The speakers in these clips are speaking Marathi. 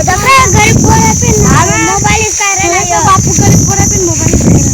गरीब पोरा पे मोबाईल काय रे बापू गरीब पोरा पे मोबाईल काय रे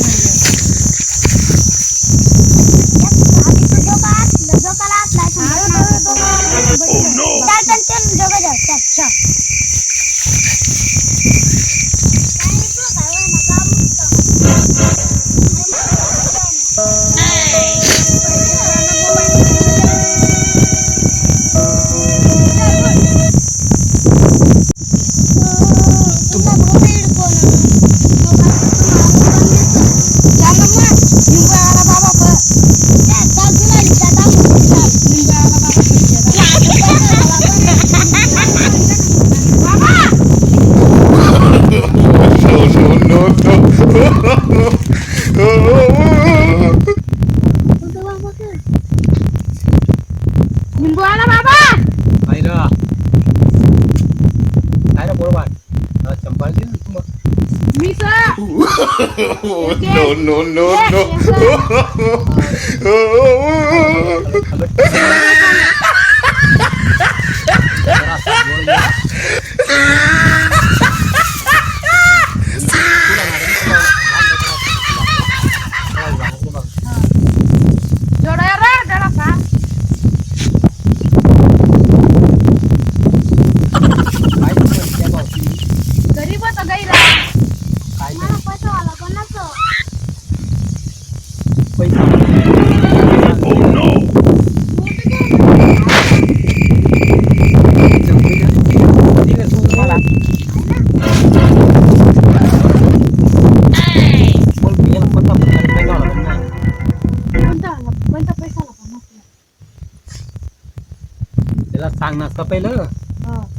सांग ना पहिलं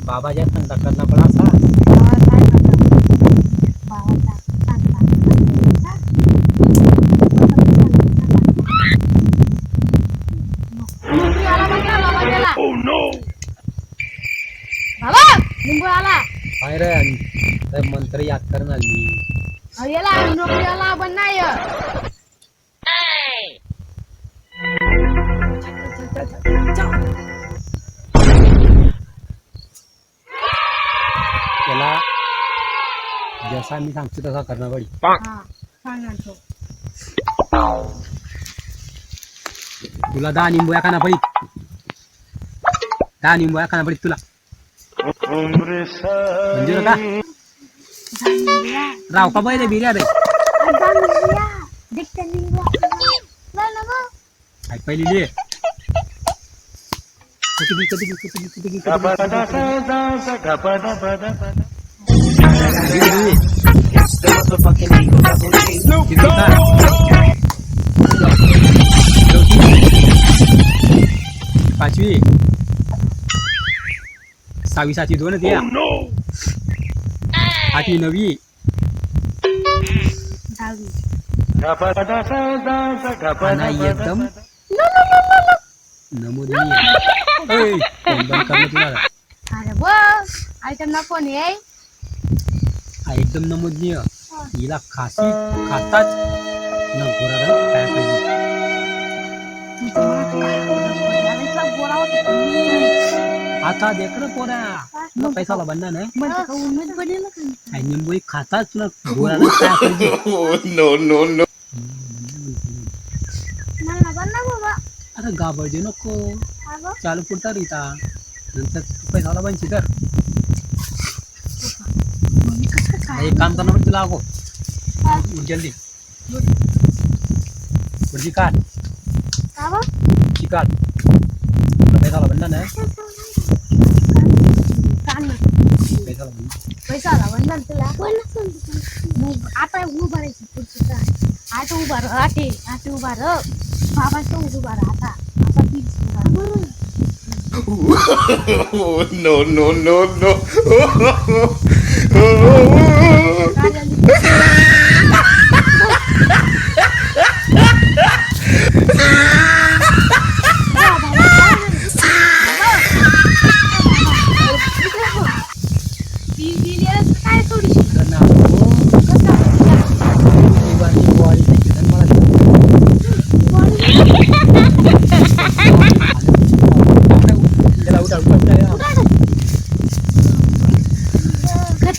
बाबाच्या संगता करना पड़ा सा अरे मंत्र याद करना नोकरीला पण नाही त्याला जसा मी सांगतो तसा करना पडी तुला 10 निंबू खाना पडी 10 निंबू खाना पडी तुला म्हणजे का राव का पहिले बिर्या रे पहिली लिहि पाचवी 6वी 7वी 2 द्या 8वी 9वी 10वी एकदम नमोदनीय बंद करना तुला अरे बस आयटम नको नाही एकदम नमोदनीय हिला खासी खाताच न घोराला काय पाहिजे आता देख ना पोरा तुला पैसा ला बनना नाही निंबू खाताच तुला घोराला काय पाहिजे नो नो नो अरे गाबर्जे नको चालू पुरता रीता नंतर पैसा ला बनची तर एक काम करना पड़ता तुला आगो जल्दी पुढची काट काट पैसा ला बनना नाही पैसा ला बनना तुला आता उभा राहायची पुढची काट आता उभा रहा आटे उभा रहा बाबा तो उभा रहा आता तीच no no no no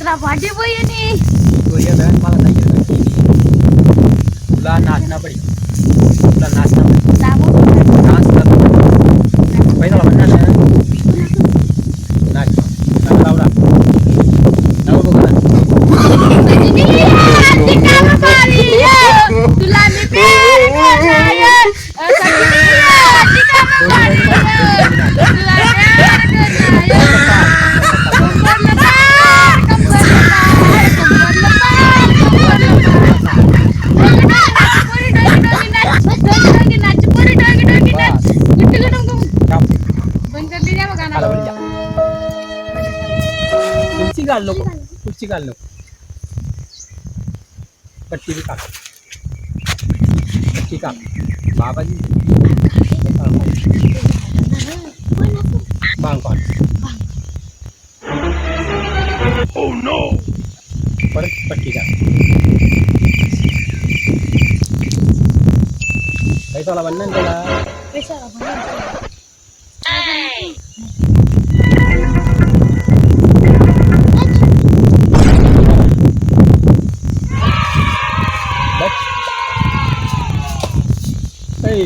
लेकरा भांडी बहिणी तो ये बहन मला नाही येत. तुला नाचना पडेल. तुला नाचना पडेल. डान्स कर. पैसाला म्हणणार ना. नाच. नाच लावला. लाव बघा. तुला मी प्यार करणार खुर्ची घाल नको. खुर्ची घाल नको. पट्टी भी काढ. पट्टी काढ. बाबाजी बांग काढ. Oh no! परत पट्टी काढ. पैसाला बनणार त्याला.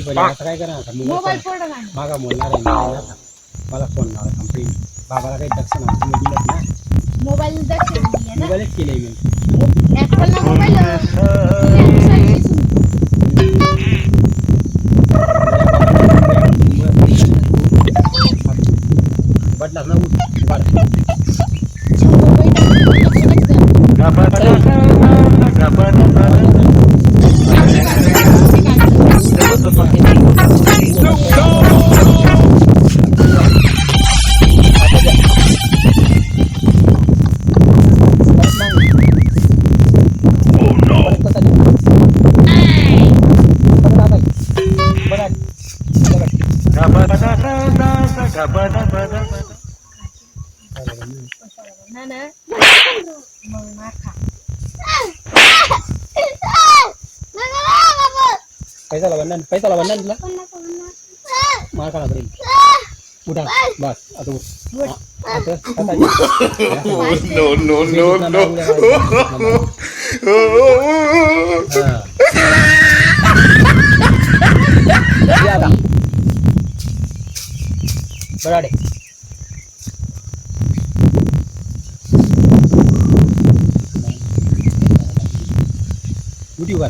पण आता काय करा मोबाईल फोडला मागा बोलणार आहे ना. मला फोन लावा कंपनी बाबाला काही दक्षिण तुम्ही दिलं ना. मोबाईल दक्षिण दिले ना. मोबाईलच केले मी. ऍपलला मोबाईल बदला ना उठ. पैसाला बनणार तुला मार खाना पडेल. उठा बस आता उठ. No, no, no, no. Barade उठी उभा.